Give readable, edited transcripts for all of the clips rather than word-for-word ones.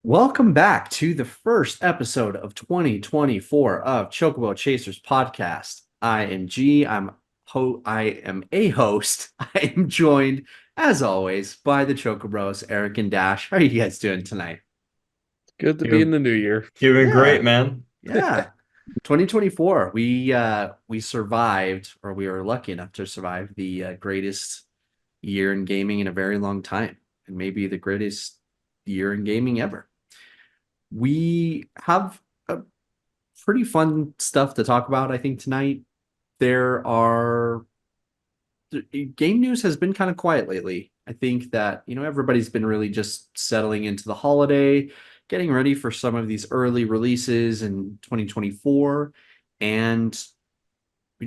Welcome back to the first episode of 2024 of Chocobo Chasers podcast. I am G. I am a host. I am joined, as always, by the Chocobros, Eric and Dash. How are you guys doing tonight? Good to be in Doing, the new year. doing great, Yeah, man. yeah. 2024. We survived, or we were lucky enough to survive the greatest year in gaming in a very long time, and maybe the greatest year in gaming ever. We have a pretty fun stuff to talk about, I think, tonight. There are game news has been kind of quiet lately. I think that, everybody's been really just settling into the holiday, getting ready for some of these early releases in 2024. And,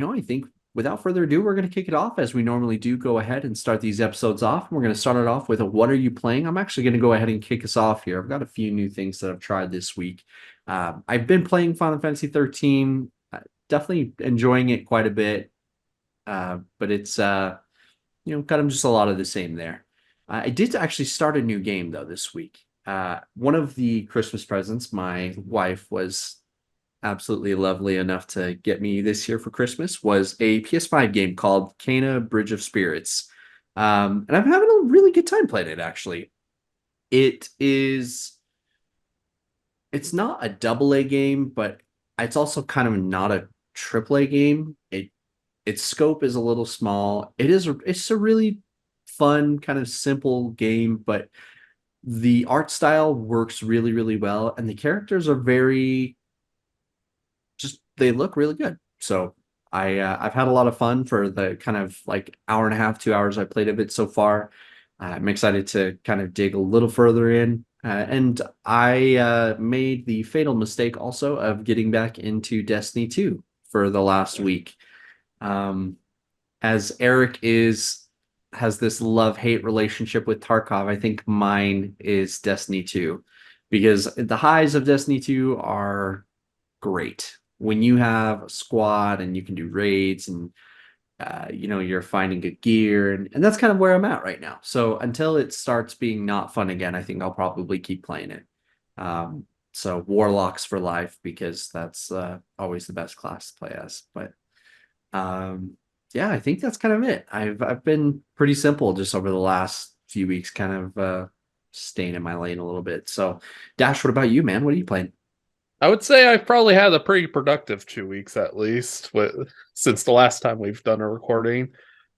I think without further ado, we're going to kick it off as we normally do. Go ahead and start these episodes off. We're going to start it off with a what are you playing? I'm actually going to go ahead and kick us off here. I've got a few new things that I've tried this week. I've been playing Final Fantasy 13, definitely enjoying it quite a bit, but it's kind of just a lot of the same there. I did actually start a new game though this week. One of the Christmas presents my wife was absolutely lovely enough to get me this year for Christmas was a PS5 game called Kena Bridge of Spirits. And I'm having a really good time playing it actually. It is it's not a double A game, but it's also kind of not a triple A game. Its scope is a little small. It's a really fun, kind of simple game, but the art style works really, really well, and the characters are very just they look really good. So I've had a lot of fun for the kind of like hour and a half, 2 hours I played of it so far. I'm excited to kind of dig a little further in. And I made the fatal mistake also of getting back into Destiny 2 for the last week. Um, as Eric is has this love-hate relationship with Tarkov, I think mine is Destiny 2 because the highs of Destiny 2 are great. When you have a squad and you can do raids and you're finding good gear and that's kind of where I'm at right now. So until it starts being not fun again, I think I'll probably keep playing it. So Warlocks for life because that's always the best class to play as. But um, yeah, I think that's kind of it. I've been pretty simple just over the last few weeks, kind of staying in my lane a little bit. So Dash, what about you, man? What are you playing? I would say I've probably had a pretty productive 2 weeks at least since the last time we've done a recording.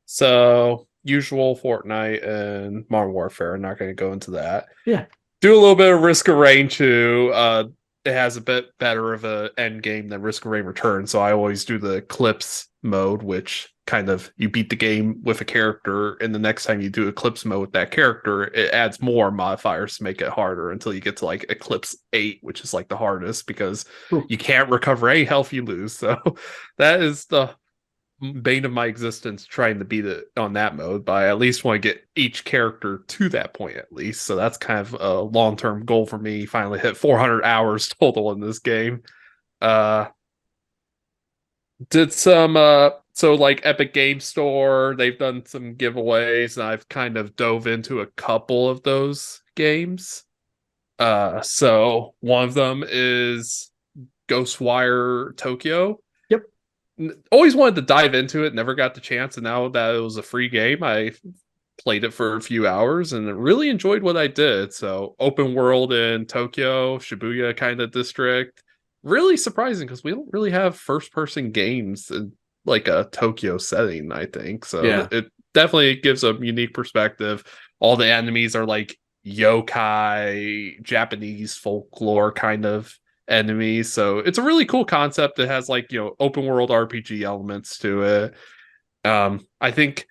So, usual Fortnite and Modern Warfare. I'm not going to go into that. Yeah. Do a little bit of Risk of Rain too. It has a bit better of a end game than Risk of Rain Return, so I always do the Eclipse mode, which kind of you beat the game with a character, and the next time you do Eclipse mode with that character, it adds more modifiers to make it harder until you get to like Eclipse 8, which is like the hardest because Cool. you can't recover any health you lose. So that is the bane of my existence trying to beat it on that mode, but I at least want to get each character to that point at least. So that's kind of a long-term goal for me. Finally hit 400 hours total in this game. Uh did some so like Epic Game Store, they've done some giveaways and I've kind of dove into a couple of those games. So one of them is Ghostwire Tokyo. Yep. Always wanted to dive into it, never got the chance, and now that it was a free game, I played it for a few hours and really enjoyed what I did. So open world in Tokyo, Shibuya kind of district. Really surprising because we don't really have first person games in like a Tokyo setting, I think. So Yeah. it definitely gives a unique perspective. All the enemies are like yokai, Japanese folklore kind of enemies. So it's a really cool concept. It has like, open world RPG elements to it. I think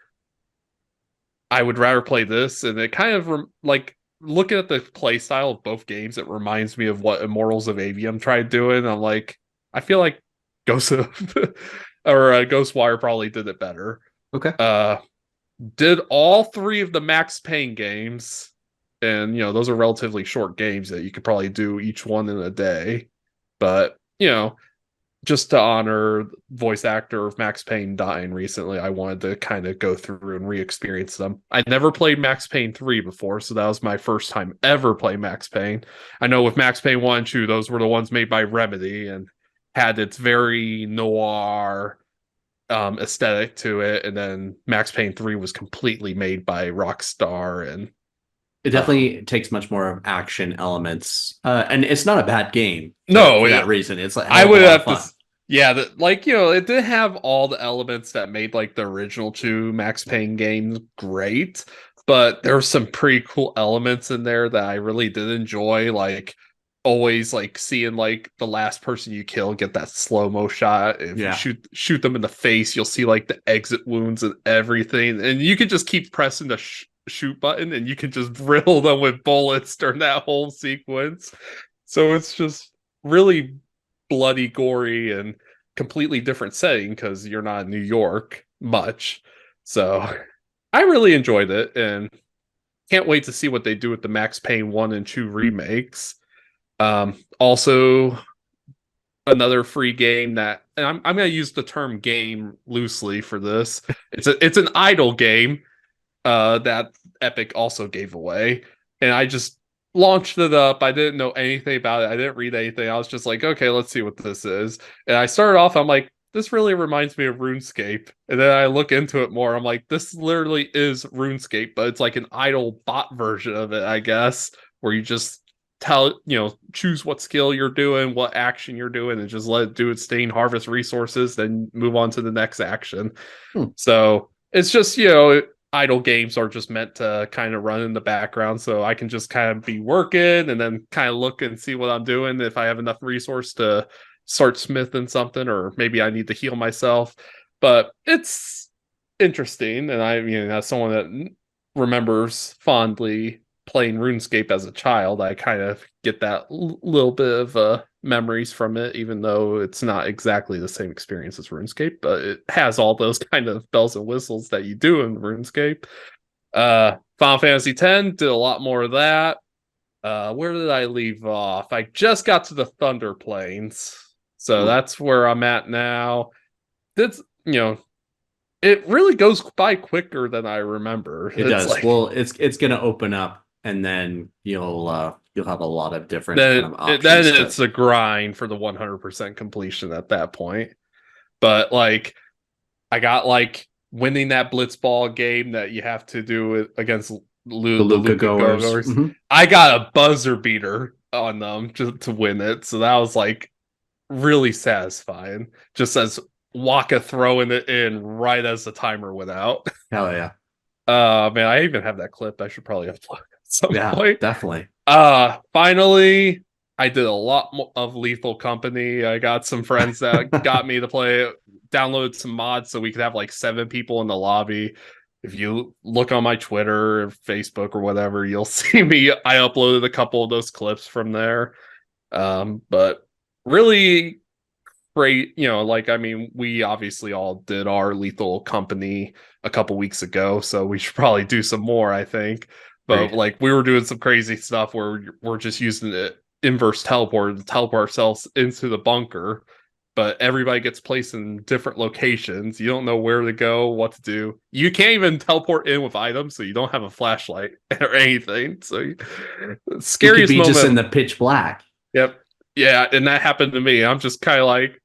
I would rather play this, and it kind of like looking at the play style of both games, it reminds me of what Immortals of Avium tried doing. I'm like, I feel like Ghost of or Ghostwire probably did it better. Okay. Uh, did all three of the Max Payne games, and those are relatively short games that you could probably do each one in a day. But just to honor voice actor of Max Payne dying recently, I wanted to kind of go through and re-experience them. I never played Max Payne 3 before, so that was my first time ever playing Max Payne. I know with Max Payne 1 and 2, those were the ones made by Remedy and had its very noir aesthetic to it, and then Max Payne 3 was completely made by Rockstar and It um, definitely takes much more of action elements, and it's not a bad game no, for that reason. It's a I hell of a would lot of have to, fun. yeah, like it did have all the elements that made like the original two Max Payne games great, but there were some pretty cool elements in there that I really did enjoy, like always like seeing like the last person you kill get that slow mo shot. If you Yeah. shoot them in the face, you'll see like the exit wounds and everything, and you can just keep pressing the shoot button, and you can just riddle them with bullets during that whole sequence. So it's just really bloody, gory, and completely different setting because you're not in New York much. So I really enjoyed it and can't wait to see what they do with the Max Payne 1 and 2 remakes. Also, another free game that, and I'm going to use the term game loosely for this. It's an idle game that Epic also gave away. And I just launched it up. I didn't know anything about it. I didn't read anything. I was just like, okay, let's see what this is. And I started off, I'm like, this really reminds me of RuneScape. And then I look into it more. I'm like, this literally is RuneScape, but it's like an idle bot version of it, I guess, where you just choose what skill you're doing, what action you're doing, and just let it do its thing, harvest resources, then move on to the next action. Hmm. So it's just, idle games are just meant to kind of run in the background so I can just kind of be working and then kind of look and see what I'm doing if I have enough resource to start smithing something, or maybe I need to heal myself. But it's interesting, and as someone that remembers fondly playing RuneScape as a child, I kind of get that little bit of memories from it, even though it's not exactly the same experience as RuneScape, but it has all those kind of bells and whistles that you do in RuneScape. Final Fantasy X did a lot more of that. Where did I leave off? I just got to the Thunder Plains, so Ooh. that's where I'm at now. That's it really goes by quicker than I remember. It It's does. like Well, it's going to open up, and then you'll have a lot of different kind then of then options to. it's a grind for the 100% completion at that point. But like I got like winning that blitzball game that you have to do against The the Luca Luca goers. Goers. I got a buzzer beater on them to win it, so that was like really satisfying. Just as Waka throwing it in right as the timer went out. Hell yeah. Man, I even have that clip. I should probably upload at some Yeah, point. definitely. Finally, I did a lot of Lethal Company. I got some friends that got me to play it, downloaded some mods so we could have like 7 people in the lobby. If you look on my Twitter or Facebook or whatever, you'll see me. I uploaded a couple of those clips from there. But really great, like I mean, we obviously all did our Lethal Company a couple weeks ago, so we should probably do some more, I think. But Agreed. like we were doing some crazy stuff where we're just using the inverse teleport to teleport ourselves into the bunker, but everybody gets placed in different locations. You don't know where to go, what to do. You can't even teleport in with items, so you don't have a flashlight or anything. So You could scariest be just in moment. the pitch black. Yep. Yeah, and that happened to me. I'm just kind of like,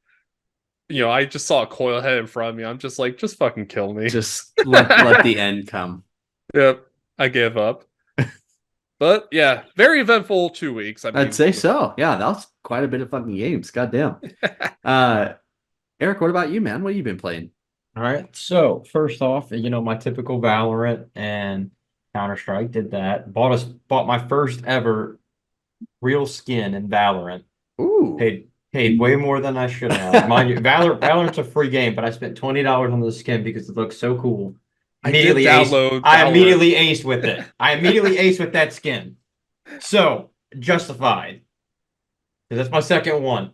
I just saw a coil head in front of me. I'm just like, just fucking kill me. Just let the end come. Yep. I gave up. But yeah, very eventful 2 weeks. I I'd mean, say so. Yeah, that was quite a bit of fucking games. Goddamn. Uh, Eric, what about you, man? What have you been playing? All right. So first off, my typical Valorant and Counter-Strike did that. Bought my first ever real skin in Valorant. Ooh, Paid way more than I should have. Mind you, Valorant's a free game, but I spent $20 on the skin because it looks so cool. I did Immediately ace. download I Valorant. immediately aced with it. I immediately aced with that skin. So justified. Because that's my second one.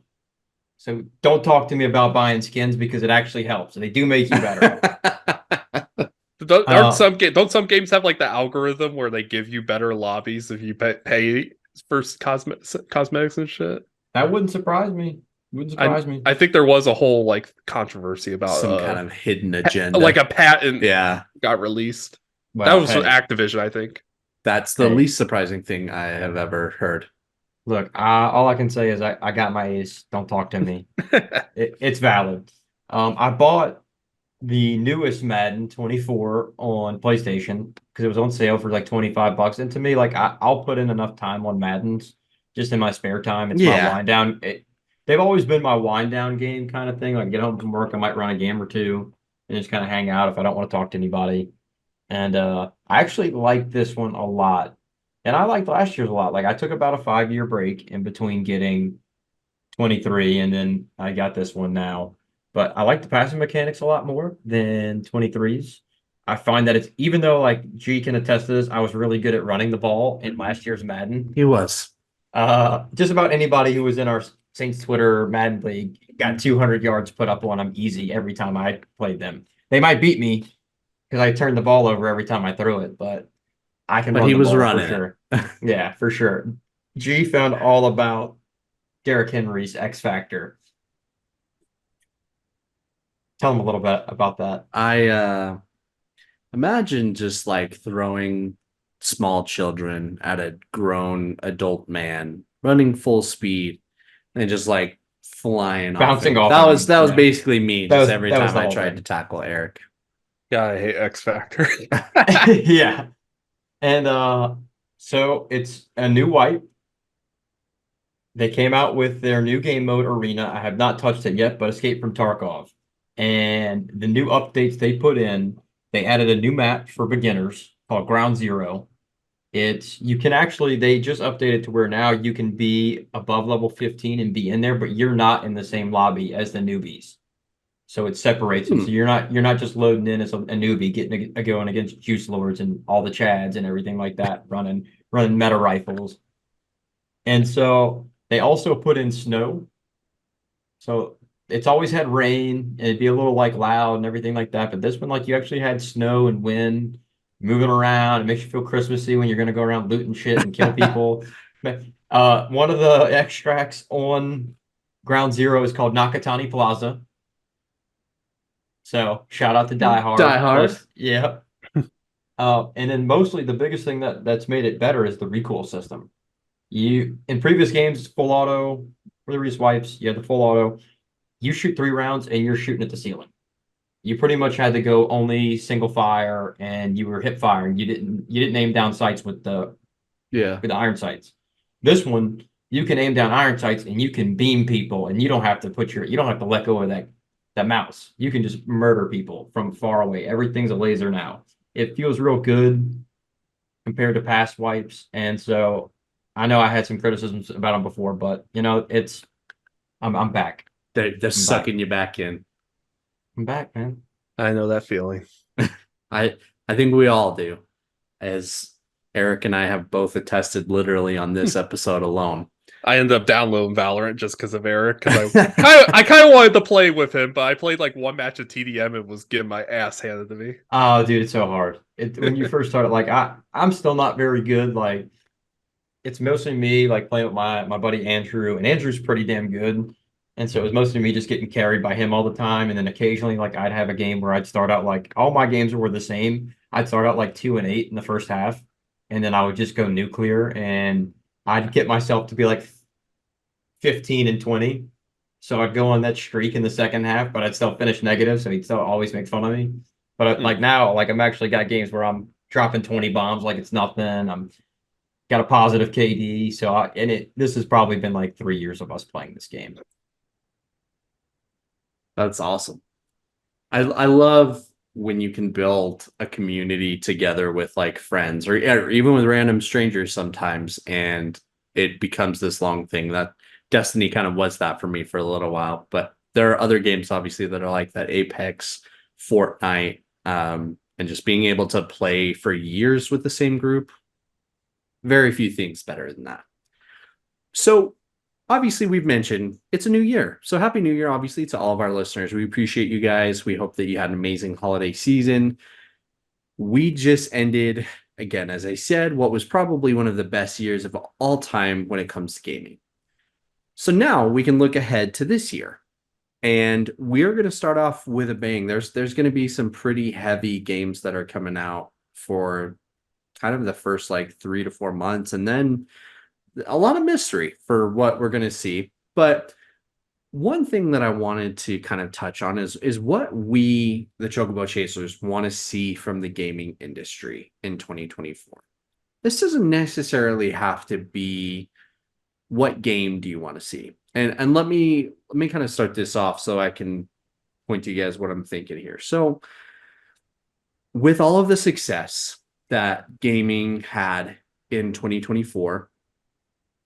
So don't talk to me about buying skins because it actually helps. And they do make you better. Aren't Uh, don't some games have like the algorithm where they give you better lobbies if you pay for cosmetics and shit? that wouldn't surprise me. Wouldn't I surprise me. I think there was a whole like controversy about Some kind of hidden like agenda. a patent Yeah, got released. That Well, was hey, Activision, I think. that's the hey, least surprising thing I have ever heard. look, all I can say is I got my ace. Don't talk to me. It's valid. I bought the newest Madden 24 on PlayStation because it was on sale for like 25 bucks. And to me, like I'll put in enough time on Maddens just in my spare time. It's my Yeah, wind down. They've always been my wind down game kind of thing. Like get home from work, I might run a game or two and just kind of hang out if I don't want to talk to anybody. And I actually like this one a lot. And I liked last year's a lot. Like I took about a 5 year break in between getting 23 and then I got this one now. But I like the passing mechanics a lot more than 23's. I find that it's even though like G can attest to this, I was really good at running the ball in last year's Madden. he was. Just about anybody who was in our Saints Twitter Madden League got 200 yards put up on them easy every time I played them. They might beat me because I turned the ball over every time I threw it, but I can But run he the was ball for running it. sure. Yeah, for sure. G found all about Derrick Henry's X factor. Tell them a little bit about that. I imagine just like throwing small children at a grown adult man running full speed and just like flying off Bouncing him. off That of was him. that was Yeah. basically me That just was every that was time the I whole tried to thing. tackle Eric. God, I hate X Factor. Yeah. And so it's a new wipe. They came out with their new game mode Arena. I have not touched it yet, but Escape from Tarkov. And the new updates they put in, they added a new map for beginners called Ground Zero. It's you can actually they just updated to where now you can be above level 15 and be in there, but you're not in the same lobby as the newbies. So it separates them. So Hmm. you're not just loading in as a newbie, getting going against juice lords and all the chads and everything like that, running meta rifles. And so they also put in snow. So it's always had rain and it'd be a little like loud and everything like that. But this one, like you actually had snow and wind moving around. It makes you feel Christmassy when you're gonna go around looting shit and kill people. One of the extracts on Ground Zero is called Nakatani Plaza. So shout out to Die Die Hard. Hard. Plus, yeah. And then mostly the biggest thing that's made it better is the recoil system. You in previous games, full auto, for the reswipes, you had the full auto. You shoot 3 rounds and you're shooting at the ceiling. You pretty much had to go only single fire and you were hip firing. You didn't aim down sights Yeah. with the iron sights. This one, you can aim down iron sights and you can beam people and you don't have to let go of that mouse. You can just murder people from far away. Everything's a laser now. It feels real good compared to past wipes. And so I know I had some criticisms about them before, but I'm back. They're I'm back. sucking you back in. I'm back, man. I know that feeling. I I think we all do, as Eric and I have both attested literally on this episode alone. I ended up downloading Valorant just because of Eric, because I kind of wanted to play with him, but I played like one match of TDM and was getting my ass handed to me. Oh, dude, it's so hard. When you first started, like I'm still not very good. Like it's mostly me like playing with my buddy Andrew, and Andrew's pretty damn good. And so it was mostly me just getting carried by him all the time. And then occasionally like I'd have a game where I'd start out like all my games were the same. I'd start out like 2-8 in the first half, and then I would just go nuclear and I'd get myself to be like 15-20. So I'd go on that streak in the second half, but I'd still finish negative, so he'd still always make fun of me. But like Mm. now, like I'm actually got games where I'm dropping 20 bombs like it's nothing. I'm got a positive KD. So this has probably been like 3 years of us playing this game. That's awesome. I love when you can build a community together with like friends or even with random strangers sometimes, and it becomes this long thing. That Destiny kind of was that for me for a little while, but there are other games obviously that are like that: Apex, Fortnite, and just being able to play for years with the same group. Very few things better than that. So obviously we've mentioned it's a new year. So happy new year, obviously, to all of our listeners. We appreciate you guys. We hope that you had an amazing holiday season. We just ended, again, as I said, what was probably one of the best years of all time when it comes to gaming. So now we can look ahead to this year. And we're going to start off with a bang. There's going to be some pretty heavy games that are coming out for kind of the first like 3 to 4 months, and then a lot of mystery for what we're going to see. But one thing that I wanted to kind of touch on is what we, the Chocobo Chasers, want to see from the gaming industry in 2024. This doesn't necessarily have to be what game do you want to see? And let me kind of start this off so I can point to you guys what I'm thinking here. So with all of the success that gaming had in 2024,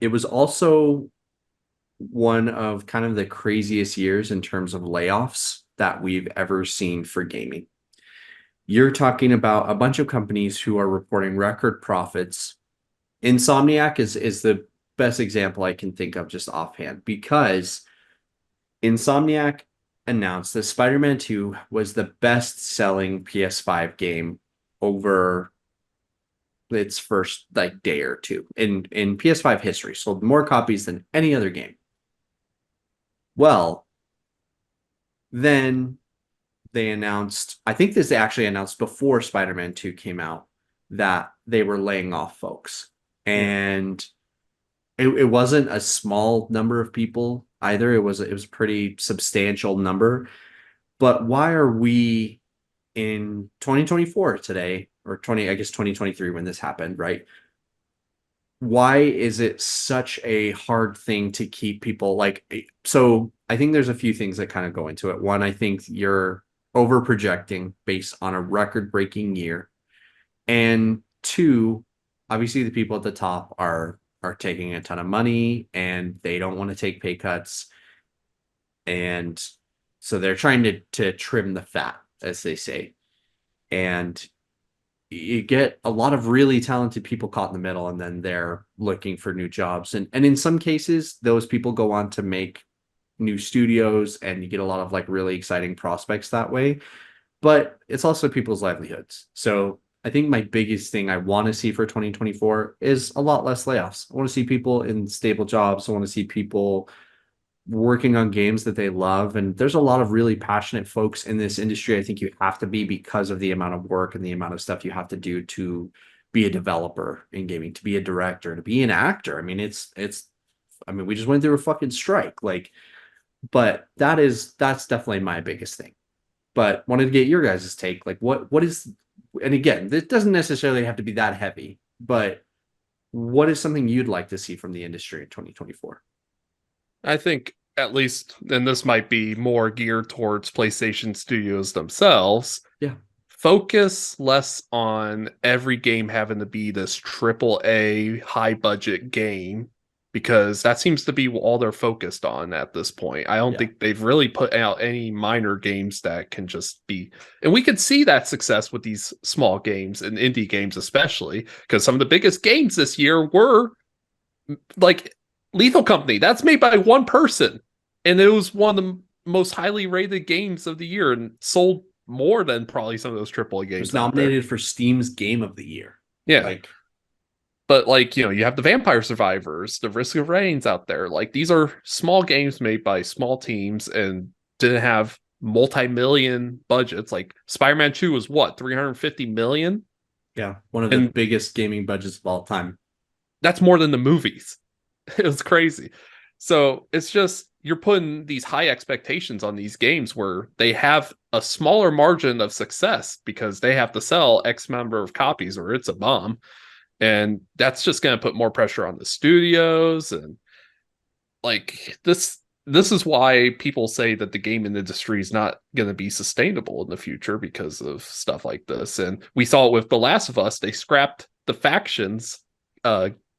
it was also one of kind of the craziest years in terms of layoffs that we've ever seen for gaming. You're talking about a bunch of companies who are reporting record profits. Insomniac is the best example I can think of just offhand, because Insomniac announced that Spider-Man 2 was the best-selling PS5 game over its first like day or two in PS5 history, sold more copies than any other game. Well, then they announced, I think this they actually announced before Spider-Man 2 came out, that they were laying off folks. And it wasn't a small number of people either. It was a pretty substantial number. But why are we in 2024 today, or 20, I guess 2023 when this happened, right? Why is it such a hard thing to keep people like, so I think there's a few things that kind of go into it. One, I think you're over projecting based on a record breaking year. And two, obviously the people at the top are taking a ton of money and they don't want to take pay cuts. And so they're trying to trim the fat, as they say. And you get a lot of really talented people caught in the middle, and then they're looking for new jobs. And in some cases, those people go on to make new studios, and you get a lot of like really exciting prospects that way. But it's also people's livelihoods. So I think my biggest thing I want to see for 2024 is a lot less layoffs. I want to see people in stable jobs. I want to see people working on games that they love. And there's a lot of really passionate folks in this industry. I think you have to be, because of the amount of work and the amount of stuff you have to do to be a developer in gaming, to be a director, to be an actor. I mean, I mean, we just went through a fucking strike. Like, but that's definitely my biggest thing. But wanted to get your guys' take. Like, what is, and again, this doesn't necessarily have to be that heavy, but what is something you'd like to see from the industry in 2024? I think at least, and this might be more geared towards PlayStation Studios themselves, Yeah. focus less on every game having to be this triple A high budget game, because that seems to be all they're focused on at this point. I don't Yeah. think they've really put out any minor games that can just be, and we could see that success with these small games and indie games, especially because some of the biggest games this year were like Lethal Company. That's made by one person, and it was one of the most highly rated games of the year and sold more than probably some of those AAA It was games out there. nominated for Steam's Game of the Year. Yeah. Like, But like, you have the Vampire Survivors, the Risk of Rains out there. Like, these are small games made by small teams and didn't have multi-million budgets. Like Spider-Man 2 was what, 350 million? yeah, one of the And biggest gaming budgets of all time. that's more than the movies. It was crazy. So it's just, you're putting these high expectations on these games where they have a smaller margin of success because they have to sell X number of copies or it's a bomb. And that's just going to put more pressure on the studios. And like this is why people say that the gaming industry is not going to be sustainable in the future because of stuff like this. And we saw it with The Last of Us. They scrapped the factions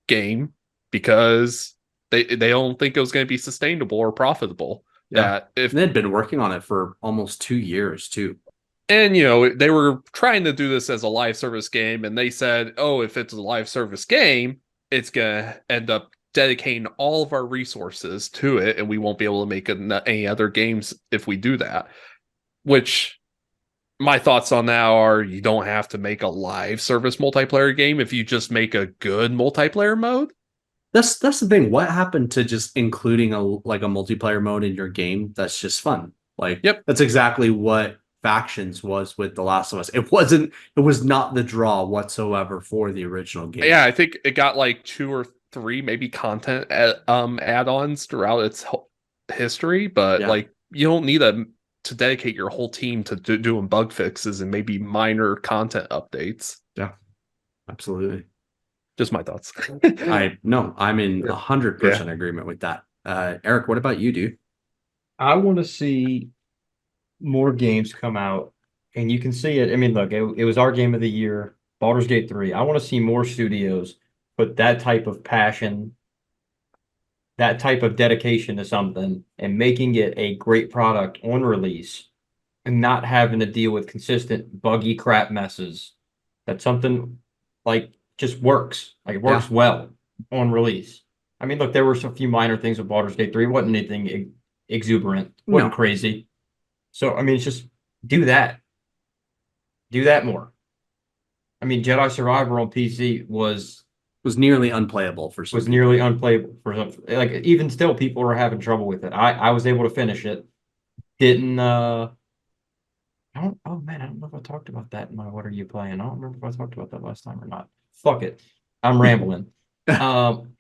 game because they don't think it was going to be sustainable or profitable. Yeah. That if And they'd been working on it for almost 2 years too. And they were trying to do this as a live service game, and they said, "Oh, if it's a live service game, it's gonna end up dedicating all of our resources to it, and we won't be able to make any other games if we do that." Which my thoughts on that are, you don't have to make a live service multiplayer game if you just make a good multiplayer mode. That's the thing. What happened to just including a multiplayer mode in your game that's just fun? Like Yep. that's exactly what Factions was with The Last of Us. It was not the draw whatsoever for the original game. Yeah, I think it got like 2 or 3 maybe content add-ons throughout its history, but Yeah. like you don't need to dedicate your whole team to doing bug fixes and maybe minor content updates. Yeah, absolutely. Just my thoughts. I'm in Yeah. 100% agreement with that. Eric, what about you, dude? I want to see more games come out, and you can see it. I mean, look, it was our game of the year, Baldur's Gate 3. I want to see more studios put that type of passion, that type of dedication to something, and making it a great product on release, and not having to deal with consistent buggy crap messes. That something like just works, like it Yeah. works well on release. I mean, look, there were some few minor things with Baldur's Gate 3. It wasn't anything exuberant, wasn't No, crazy. So I mean, it's just do that. Do that more. I mean, Jedi Survivor on PC was nearly unplayable for some was nearly people. unplayable for some. Like even still, people were having trouble with it. I was able to finish it. Didn't I don't. Oh man, I don't know if I talked about that in my "What Are You Playing?" I don't remember if I talked about that last time or not. Fuck it, I'm rambling. Um,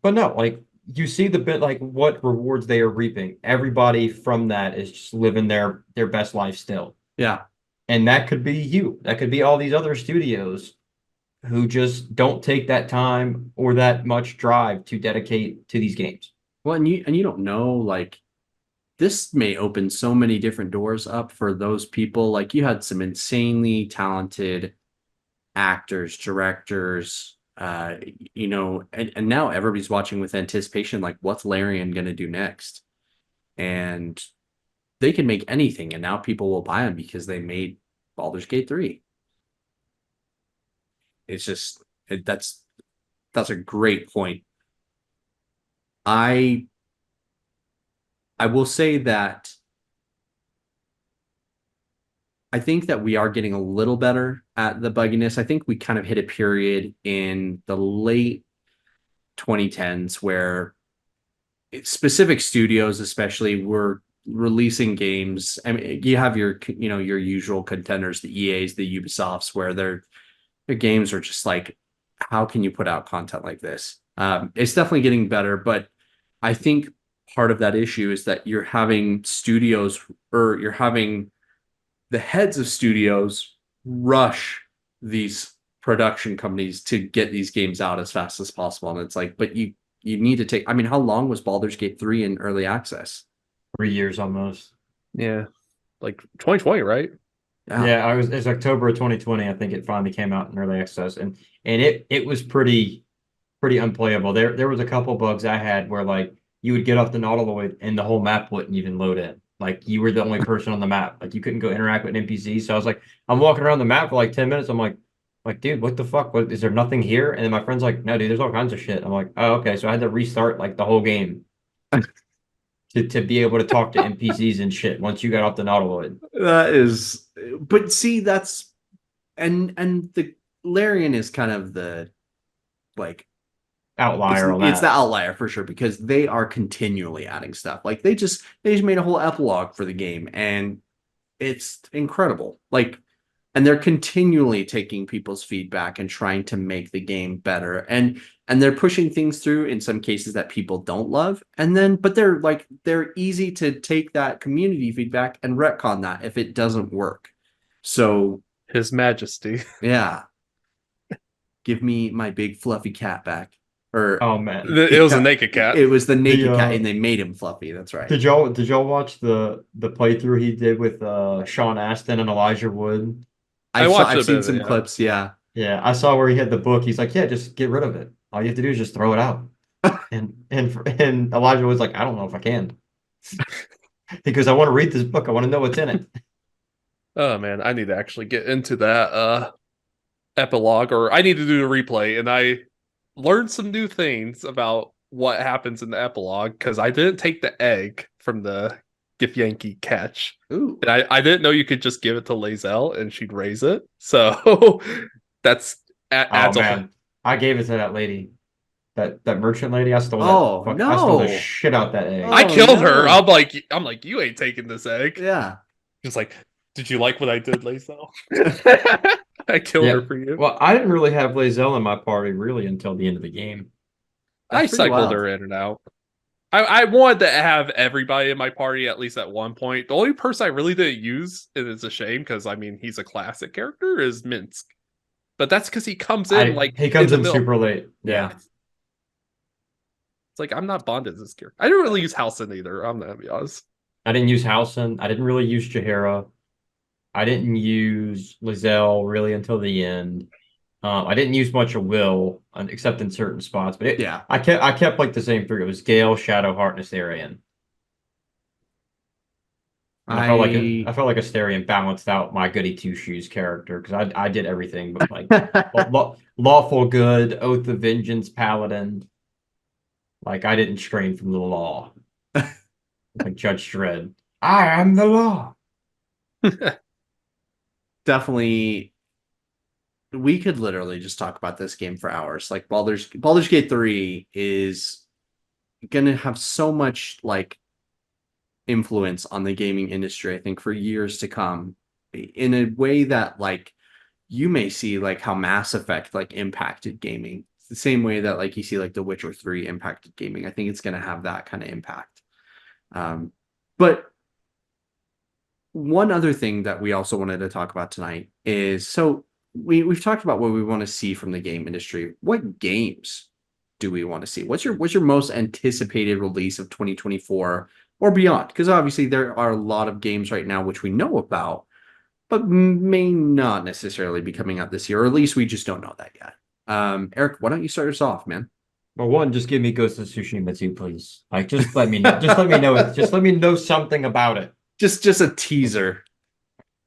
but no, like you see the bit like what rewards they are reaping. Everybody from that is just living their best life still. Yeah. And that could be you. That could be all these other studios who just don't take that time or that much drive to dedicate to these games. Well, and you don't know, like this may open so many different doors up for those people. Like you had some insanely talented actors, directors, and now everybody's watching with anticipation, like what's Larian gonna do next? And they can make anything, and now people will buy them because they made Baldur's Gate 3. It's just that's a great point. I I will say that I think that we are getting a little better at the bugginess. I think we kind of hit a period in the late 2010s where specific studios, especially, were releasing games. I mean, you have your usual contenders, the EAs, the Ubisofts, where their games are just like, how can you put out content like this? It's definitely getting better, but I think part of that issue is that you're having studios, or you're having the heads of studios rush these production companies to get these games out as fast as possible. And it's like, but you need to take, I mean, how long was Baldur's Gate 3 in early access? 3 years almost. Yeah. Like 2020, right? Yeah. Yeah, it's October of 2020. I think it finally came out in early access, and it was pretty unplayable. There was a couple bugs I had where like you would get off the Nautiloid and the whole map wouldn't even load in. Like you were the only person on the map. Like you couldn't go interact with NPCs. So I was like, I'm walking around the map for like 10 minutes. I'm like, dude, what the fuck? What is there nothing here? And then my friend's like, no, dude, there's all kinds of shit. I'm like, oh, okay. So I had to restart like the whole game to be able to talk to NPCs and shit once you got off the Nautiloid. That is, but see, that's, and the Larian is kind of the, like, Outlier on it's the that. outlier for sure, because they are continually adding stuff. Like they just made a whole epilogue for the game, and it's incredible. Like, and they're continually taking people's feedback and trying to make the game better. And they're pushing things through in some cases that people don't love. And then, but they're easy to take that community feedback and retcon that if it doesn't work. So His Majesty. yeah, give me my big fluffy cat back. Or Oh man. It was a yeah, naked cat. it was the The naked cat, and they made him fluffy. That's right. did y'all watch the playthrough he did with Sean Astin and Elijah Wood? I watched I've a bit seen of it, some yeah. clips. Yeah. Yeah, I saw where he had the book. He's like, yeah, just get rid of it. All you have to do is just throw it out. And Elijah was like, I don't know if I can because I want to read this book. I want to know what's in it. Oh man, I need to actually get into that epilogue, or I need to do a replay, and I learned some new things about what happens in the epilogue because I didn't take the egg from the Githyanki catch. Ooh. And I didn't know you could just give it to Lazelle and she'd raise it. So that's Oh adds a whole. man, I gave it to that lady. That merchant lady. Oh, I stole the no. shit out that egg. I Oh, killed her. no. I'm like, you ain't taking this egg. Yeah. She's like, did you like what I did, Lazel? I killed her Yeah. for you. Well, I didn't really have Lae'zel in my party really until the end of the game. I That's pretty cycled wild. her in and out. I wanted to have everybody in my party at least at one point. The only person I really didn't use, and it's a shame because I mean he's a classic character, is Minsk. But that's because he comes in like He in comes the in middle. super late. Yeah, Yeah. it's like I'm not bonded to this character. I didn't really use Halcyon either. I'm gonna be honest. I didn't use Halcyon. I didn't really use Jaheira. I didn't use Lizelle really until the end. I didn't use much of Will except in certain spots, but Yeah. I kept like the same three. It was Gale, Shadow, Heart, and Astarion. And I I felt like Astarion balanced out my goody two shoes character because I did everything but like lawful good, oath of vengeance, paladin. Like I didn't strain from the law like Judge Dredd. I am the law. definitely we could literally just talk about this game for hours. Like Baldur's Gate 3 is gonna have so much like influence on the gaming industry, I think, for years to come, in a way that like you may see like how Mass Effect like impacted gaming. It's the same way that like you see like The Witcher 3 impacted gaming. I think it's gonna have that kind of impact. But one other thing that we also wanted to talk about tonight is so we've talked about what we want to see from the game industry. What games do we want to see? What's your most anticipated release of 2024 or beyond? Because obviously there are a lot of games right now which we know about, but may not necessarily be coming out this year, or at least we just don't know that yet. Eric, why don't you start us off, man? Well, one, just give me Ghost of Tsushima too, please. Like, just let me know. Just let me know it. Just let me know something about it. Just a teaser.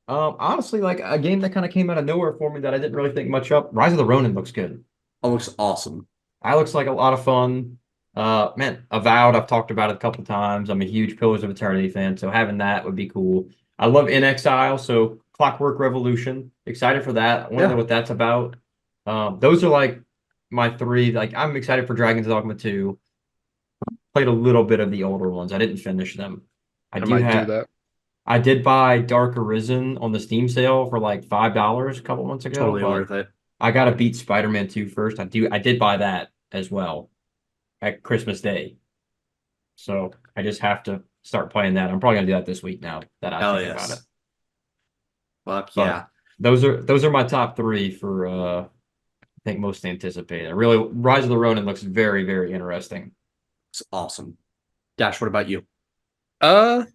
Honestly, like a game that kind of came out of nowhere for me that I didn't really think much of. Rise of the Ronin looks good. Oh, looks awesome. That looks like a lot of fun. Man, Avowed, I've talked about it a couple times. I'm a huge Pillars of Eternity fan, so having that would be cool. I love In Exile, so Clockwork Revolution. Excited for that. I want to know Yeah. what that's about. Those are like my three. Like, I'm excited for Dragon's Dogma 2. Played a little bit of the older ones. I didn't finish them. I I do might do have. that. I did buy Dark Arisen on the Steam sale for like $5 a couple months ago, Totally but worth it. I gotta beat Spider-Man 2 first. I did buy that as well at Christmas Day. So I just have to start playing that. I'm probably gonna do that this week now that I Hell think about it. yes. Fuck But yeah. those are my top three for I think most anticipated. Really, Rise of the Ronin looks very, very interesting. It's awesome. Dash, what about you? Uh,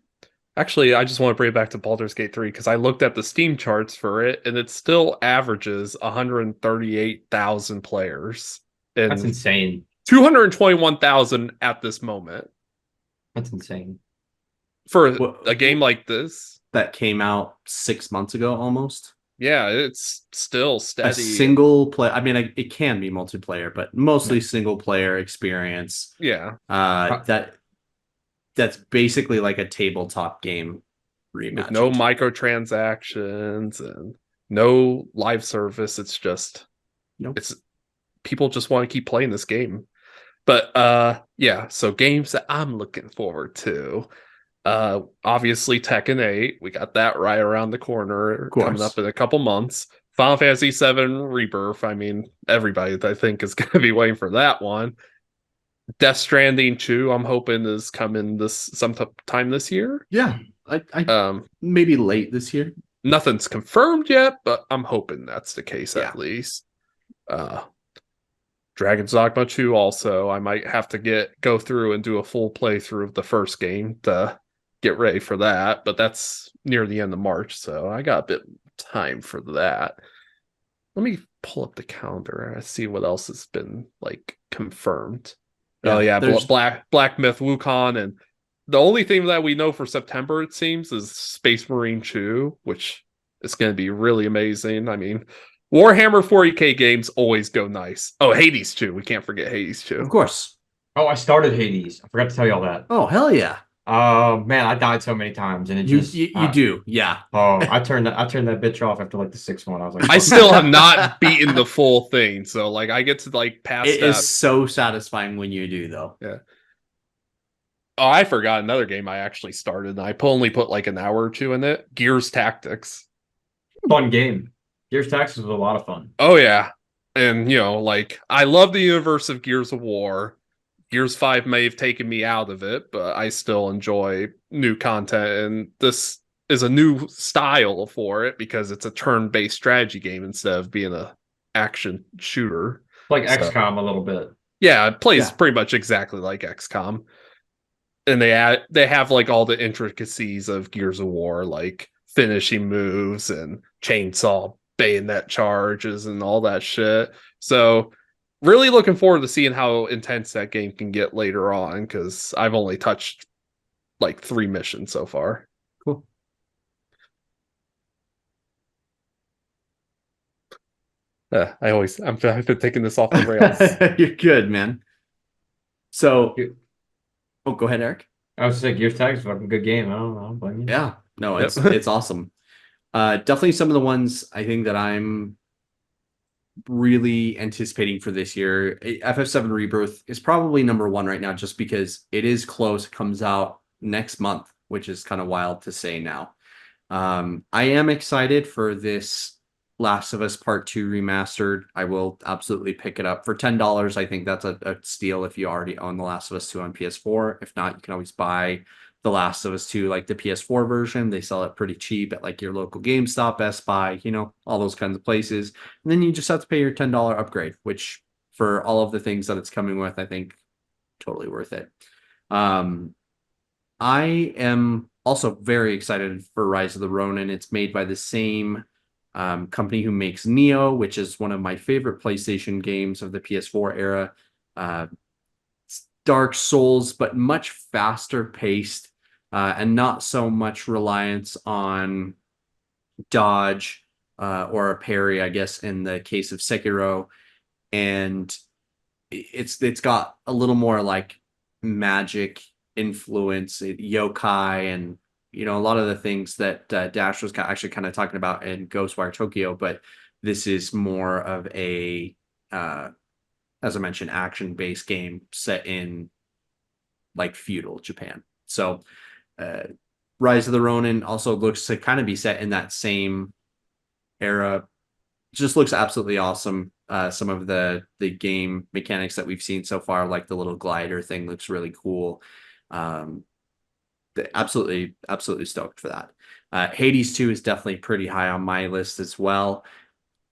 Actually, I just want to bring it back to Baldur's Gate 3 because I looked at the Steam charts for it and it still averages 138,000 players That's and insane. 221,000 at this moment. That's insane. For a What, game like this, that came out 6 months ago almost? yeah, it's still A steady and single play. I mean, it can be multiplayer, but Yeah. mostly single player experience. yeah. Uh, That's basically like a tabletop game With no reimagined. microtransactions and no live service. It's just Nope. it's people just want to keep playing this game. But yeah, so games that I'm looking forward to. Obviously Tekken 8. We got that right around the corner Of coming up course. in a couple months. Final Fantasy 7 Rebirth. I mean, everybody I think is gonna be waiting for that one. Death Stranding 2, I'm hoping is coming this sometime this year. Yeah. I Um, maybe late this year. Nothing's confirmed yet, but I'm hoping that's the case Yeah. at least. Uh, Dragon's Dogma 2 also. I might have to go through and do a full playthrough of the first game to get ready for that, but that's near the end of March, so I got a bit of time for that. Let me pull up the calendar and see what else has been like confirmed. Oh Yeah. yeah, There's Black Myth Wukong, and the only thing that we know for September it seems is Space Marine 2, which is going to be really amazing. I mean, Warhammer 40K games always go nice. Oh, Hades 2, we can't forget Hades of 2. course. oh, I started Hades. I forgot to tell you all that. Oh, hell yeah. Oh man, I died so many times, and it just You do, yeah. I turned that bitch off after like the sixth one. I was like, I fuck still have this. not beaten the full thing, so like I get to like past It is that. so satisfying when you do, though. Yeah. Oh, I forgot another game I actually started. And I only put like an hour or two in it. Gears Tactics. Fun game. Gears Tactics was a lot of fun. Oh yeah, and like I love the universe of Gears of War. Gears 5 may have taken me out of it, but I still enjoy new content, and this is a new style for it because it's a turn-based strategy game instead of being a action shooter. Like So XCOM a little bit. yeah, it plays Yeah. pretty much exactly like XCOM. And they have like all the intricacies of Gears of War, like finishing moves and chainsaw bayonet charges and all that shit. So really looking forward to seeing how intense that game can get later on because I've only touched like 3 missions so far. Cool. I've been taking this off the rails. You're good, man. So, oh, go ahead, Eric. I was just like, Gears Tactics is a fucking good game. I don't blame you. Yeah, no, Yep. it's awesome. Definitely some of the ones I think that I'm really anticipating for this year. FF7 Rebirth is probably number one right now, just because it is close. It comes out next month, which is kind of wild to say now. I am excited for this Last of Us Part 2 remastered. I will absolutely pick it up for $10. I think that's a steal if you already own The Last of Us 2 on PS4. If not, you can always buy The Last of Us 2, like the PS4 version. They sell it pretty cheap at like your local GameStop, Best Buy, all those kinds of places. And then you just have to pay your $10 upgrade, which for all of the things that it's coming with, I think totally worth it. Um, I am also very excited for Rise of the Ronin. It's made by the same company who makes Neo, which is one of my favorite PlayStation games of the PS4 era. Uh, Dark Souls, but much faster paced and not so much reliance on dodge or a parry, I guess, in the case of Sekiro. And it's got a little more like magic influence, yokai, and a lot of the things that Dash was actually kind of talking about in Ghostwire Tokyo. But this is more of a, as I mentioned, action-based game set in like feudal Japan. So, uh, Rise of the Ronin also looks to kind of be set in that same era. Just looks absolutely awesome. Some of the game mechanics that we've seen so far, like the little glider thing, looks really cool. Um, absolutely stoked for that. Hades 2 is definitely pretty high on my list as well.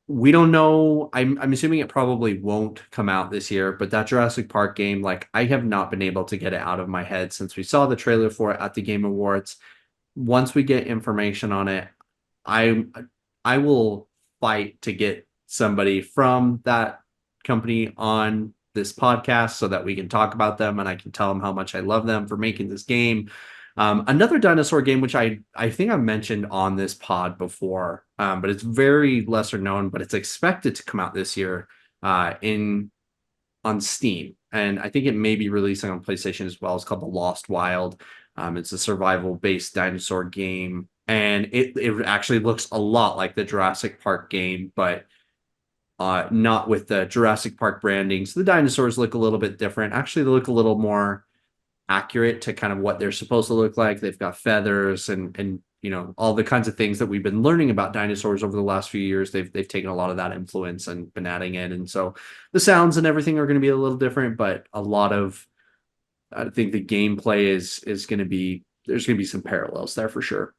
We don't know. I'm assuming it probably won't come out this year, but that Jurassic Park game, like I have not been able to get it out of my head since we saw the trailer for it at the Game Awards. Once we get information on it, I I will fight to get somebody from that company on this podcast so that we can talk about them and I can tell them how much I love them for making this game. Another dinosaur game, which I think I mentioned on this pod before, but it's very lesser known, but it's expected to come out this year in on Steam, and I think it may be releasing on PlayStation as well. It's called The Lost Wild. It's a survival-based dinosaur game, and it actually looks a lot like the Jurassic Park game, but not with the Jurassic Park branding. So the dinosaurs look a little bit different. Actually, they look a little more accurate to kind of what they're supposed to look like. They've got feathers and all the kinds of things that we've been learning about dinosaurs over the last few years. They've taken a lot of that influence and been adding in, and so the sounds and everything are going to be a little different, but a lot of I think the gameplay is going to be there's going to be some parallels there for sure.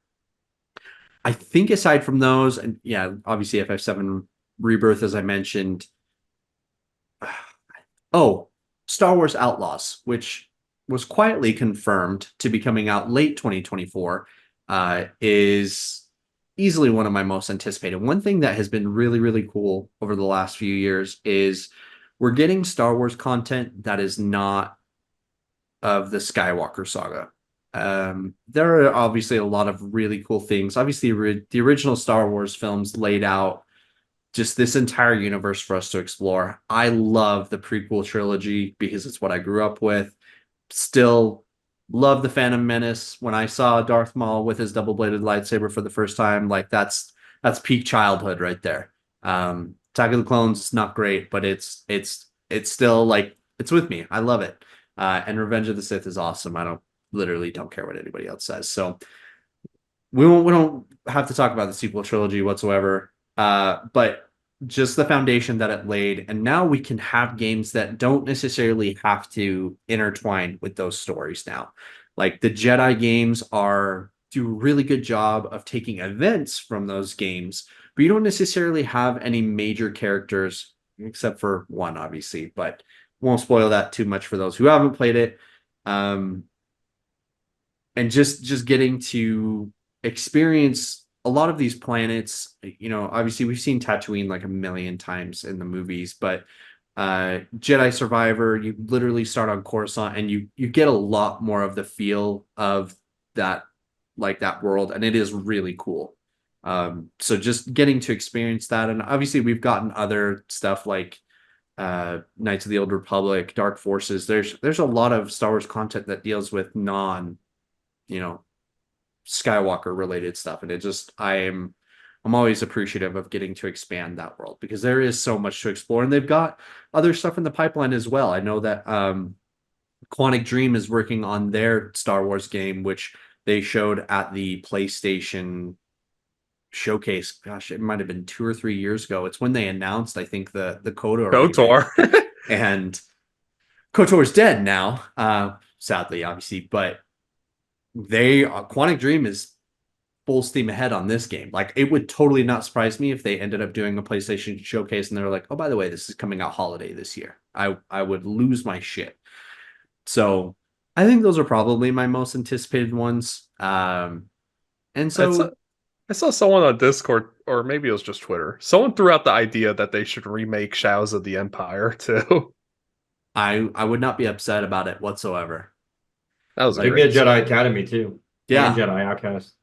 I think aside from those, and yeah, obviously FF7 Rebirth, as I mentioned. Oh, Star Wars Outlaws, which was quietly confirmed to be coming out late 2024, is easily one of my most anticipated. One thing that has been really, really cool over the last few years is we're getting Star Wars content that is not of the Skywalker saga. There are obviously a lot of really cool things. Obviously, the original Star Wars films laid out just this entire universe for us to explore. I love the prequel trilogy because it's what I grew up with. Still Love the Phantom Menace. When I saw Darth Maul with his double-bladed lightsaber for the first time, like that's peak childhood right there. Attack of the Clones is not great, but it's still like it's with me. I love it. And Revenge of the Sith is awesome. I don't literally don't care what anybody else says. So we don't have to talk about the sequel trilogy whatsoever. But just the foundation that it laid, and now we can have games that don't necessarily have to intertwine with those stories now. Like the Jedi games are do a really good job of taking events from those games, but you don't necessarily have any major characters except for one, obviously, but won't spoil that too much for those who haven't played it. Um, and just getting to experience a lot of these planets. Obviously we've seen Tatooine like a million times in the movies, but Jedi Survivor, you literally start on Coruscant and you get a lot more of the feel of that, like that world, and it is really cool. So just getting to experience that, and obviously we've gotten other stuff like Knights of the Old Republic, Dark Forces. There's a lot of Star Wars content that deals with non, you know, Skywalker related stuff. And I'm always appreciative of getting to expand that world because there is so much to explore. And they've got other stuff in the pipeline as well. I know that Quantic Dream is working on their Star Wars game, which they showed at the PlayStation showcase. Gosh, it might have been 2 or 3 years ago. It's when they announced, I think, the KOTOR remake. KOTOR. And KOTOR's dead now, sadly, obviously, but Quantic Dream is full steam ahead on this game. Like it would totally not surprise me if they ended up doing a PlayStation showcase and they're like, oh, by the way, this is coming out holiday this year. I would lose my shit. So I think those are probably my most anticipated ones. And I saw, so I saw someone on Discord, or maybe it was just Twitter. Someone threw out the idea that they should remake Shadows of the Empire too. I would not be upset about it whatsoever. That was a Maybe a great Jedi scene. Academy too, and Yeah, Jedi Outcast.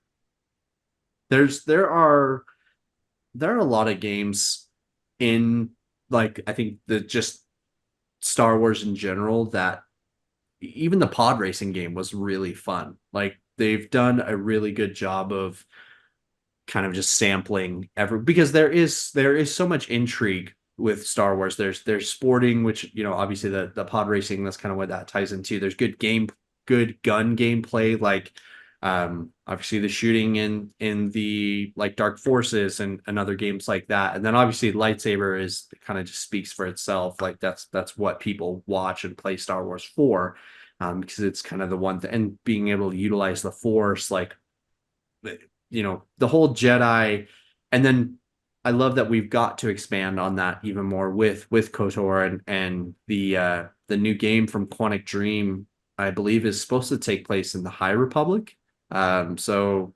there are a lot of games in, like, I think the just Star Wars in general, that even the pod racing game was really fun. Like they've done a really good job of kind of just sampling every, because there is so much intrigue with Star Wars. There's sporting, which obviously the pod racing, that's kind of what that ties into. There's good gun gameplay, like obviously the shooting in the like Dark Forces and other games like that. And then obviously lightsaber is kind of just speaks for itself. Like that's what people watch and play Star Wars for. Because it's kind of the one thing, and being able to utilize the Force, like the whole Jedi. And then I love that we've got to expand on that even more with KOTOR and the new game from Quantic Dream, I believe is supposed to take place in the High Republic. So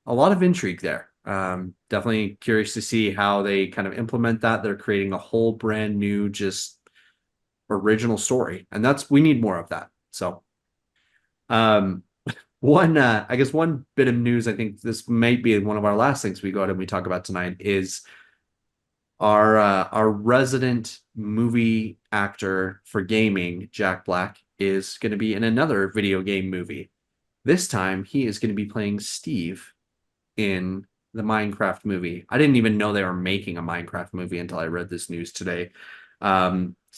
a lot of intrigue there. Definitely curious to see how they kind of implement that. They're creating a whole brand new, just original story, and we need more of that. So, um, one bit of news, I think this might be one of our last things we go ahead and we talk about tonight, is our resident movie actor for gaming, Jack Black, is going to be in another video game movie. This time he is going to be playing Steve in the Minecraft movie. I didn't even know they were making a Minecraft movie until I read this news today.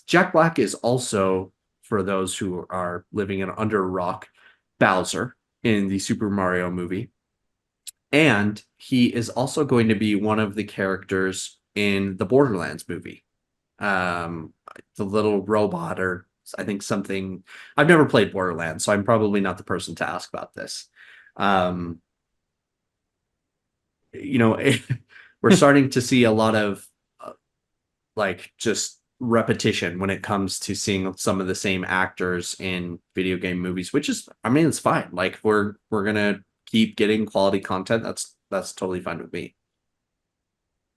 Jack Black is also, for those who are living under a rock, Bowser in the Super Mario movie. And he is also going to be one of the characters in the Borderlands movie. The little robot, or I think something. I've never played Borderlands, so I'm probably not the person to ask about this. Um, you know, we're starting to see a lot of like just repetition when it comes to seeing some of the same actors in video game movies, which is, I mean, it's fine. Like we're gonna keep getting quality content. That's totally fine with me.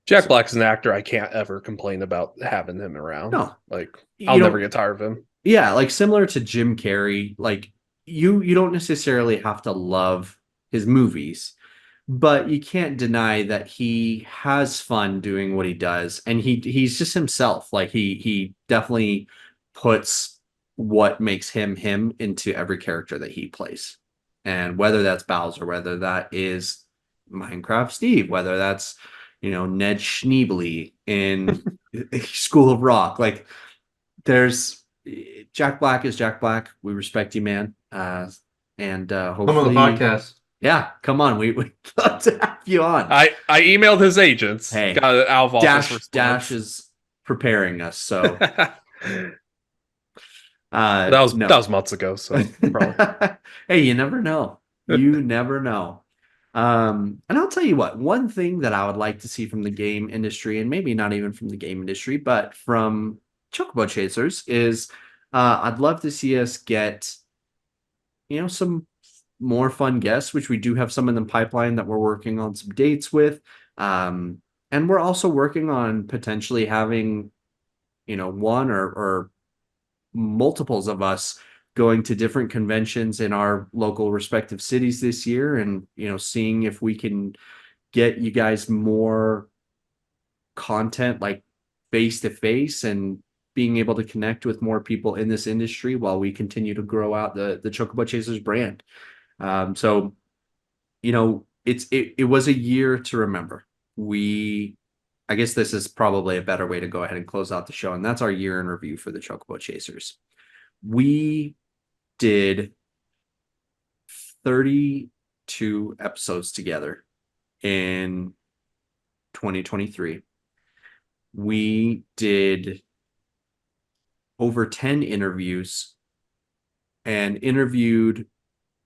Jack So Black's an actor I can't ever complain about having him around. no, Like I'll you never know, get tired of him. yeah, like similar to Jim Carrey, like you don't necessarily have to love his movies, but you can't deny that he has fun doing what he does, and he's just himself. Like he definitely puts what makes him him into every character that he plays. And whether that's Bowser, whether that is Minecraft Steve, whether that's, Ned Schneebly in School of Rock, like there's Jack Black is Jack Black. We respect you, man. And Come on the hopefully, podcast. yeah, come on. We'd love to have you on. I emailed his agents, Hey, got an out of office Dash response. is preparing us, so That no. was months ago, so probably. Hey, you never know. You never know. And I'll tell you what, one thing that I would like to see from the game industry, and maybe not even from the game industry, but from Chocobo Chasers, is I'd love to see us get, some more fun guests, which we do have some in the pipeline that we're working on some dates with. And we're also working on potentially having, one or multiples of us going to different conventions in our local respective cities this year, and seeing if we can get you guys more content, like face to face, and being able to connect with more people in this industry while we continue to grow out the Chocobo Chasers brand. So it was a year to remember. We I guess this is probably a better way to go ahead and close out the show, and that's our year in review for the Chocobo Chasers. We did 32 episodes together in 2023. We did over 10 interviews and interviewed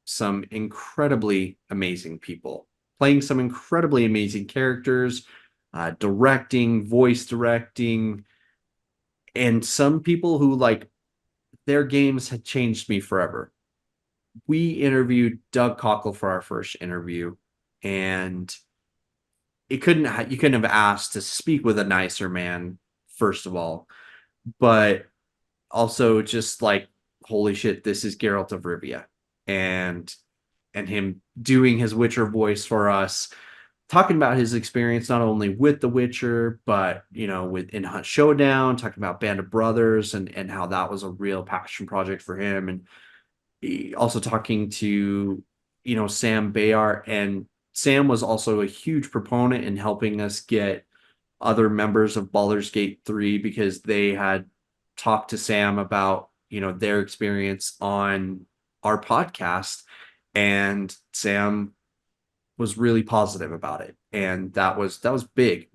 some incredibly amazing people, playing some incredibly amazing characters, directing, voice directing, and some people who, like, their games had changed me forever. We interviewed Doug Cockle for our first interview, and you couldn't have asked to speak with a nicer man, first of all, but also just like, holy shit, this is Geralt of Rivia, and him doing his Witcher voice for us, talking about his experience not only with The Witcher, but with In Hunt Showdown, talking about Band of Brothers, and how that was a real passion project for him, and also talking to Sam Bayard. And Sam was also a huge proponent in helping us get other members of Baldur's Gate 3, because they had talked to Sam about their experience on our podcast, and Sam was really positive about it, and that was big.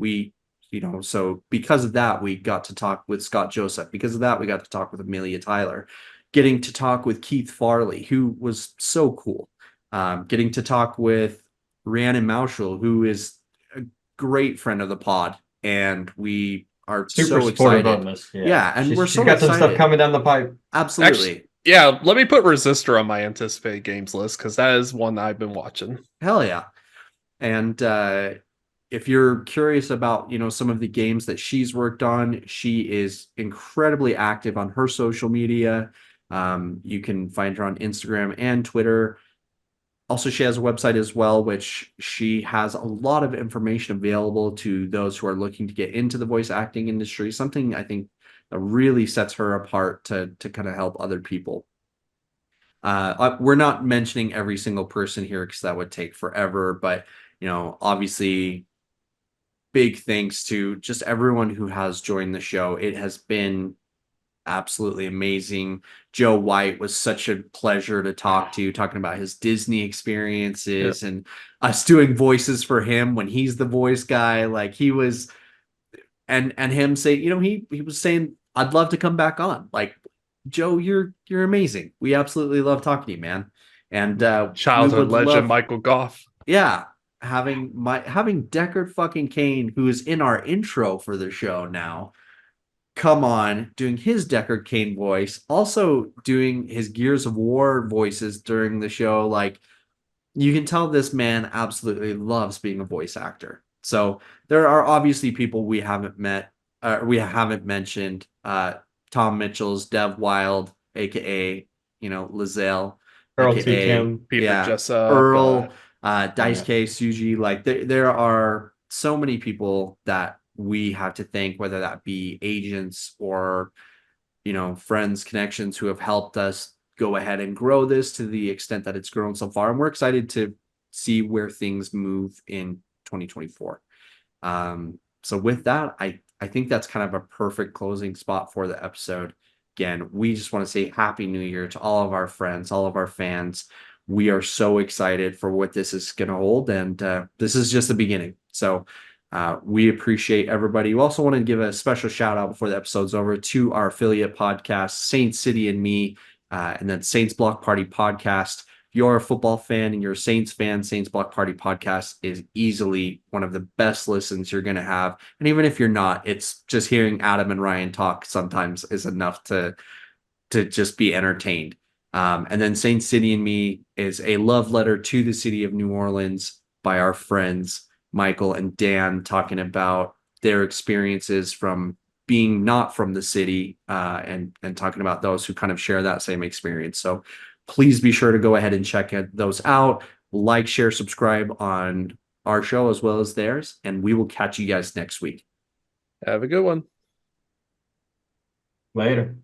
So because of that, we got to talk with Scott Joseph. Because of that, we got to talk with Amelia Tyler, getting to talk with Keith Farley, who was so cool, getting to talk with Rhiannon Mauschel, who is a great friend of the pod, and we are Super so supportive on excited. this. Yeah. Yeah, and we're She's so got some stuff excited. coming down the pipe. Actually, Absolutely. yeah, let me put Resistor on my anticipated games list because that is one I've been watching. Hell yeah. And if you're curious about, some of the games that she's worked on, she is incredibly active on her social media. You can find her on Instagram and Twitter. Also, she has a website as well, which she has a lot of information available to those who are looking to get into the voice acting industry. Something I think that really sets her apart to kind of help other people. We're not mentioning every single person here because that would take forever, but obviously, big thanks to just everyone who has joined the show. It has been absolutely amazing. Joe White was such a pleasure to talk to, talking about his Disney Yeah. experiences and us doing voices for him when he's the voice guy. Like, he was, and him say, he was saying, I'd love to come back on. Like, Joe, you're amazing. We absolutely love talking to you, man. And we Childhood would legend love, Michael Goff. yeah, having Deckard fucking Kane, who is in our intro for the show now, come on, doing his Deckard Kane voice, also doing his Gears of War voices during the show. Like, you can tell this man absolutely loves being a voice actor. So there are obviously people we haven't met, we haven't mentioned. Tom Mitchell's Dev Wild, aka Lizelle, Earl T. aka, Kim. Peter yeah, Jessup. Earl, Dice Yeah. K, Suji. Like, there are so many people that we have to thank, whether that be agents or friends, connections who have helped us go ahead and grow this to the extent that it's grown so far. And we're excited to see where things move in 2024. So with that, I think that's kind of a perfect closing spot for the episode. Again, we just want to say Happy New Year to all of our friends, all of our fans. We are so excited for what this is going to hold, and this is just the beginning. So we appreciate everybody. We also want to give a special shout out before the episode's over to our affiliate podcast, Saint City and Me, and then Saints Block Party podcast. If you're a football fan and you're a Saints fan, Saints Block Party podcast is easily one of the best listens you're going to have. And even if you're not, it's just hearing Adam and Ryan talk sometimes is enough to just be entertained. And then Saint City and Me is a love letter to the city of New Orleans by our friends Michael and Dan, talking about their experiences from being not from the city, and talking about those who kind of share that same experience. So please be sure to go ahead and check those out. Like, share, subscribe on our show as well as theirs, and we will catch you guys next week. Have a good one. Later.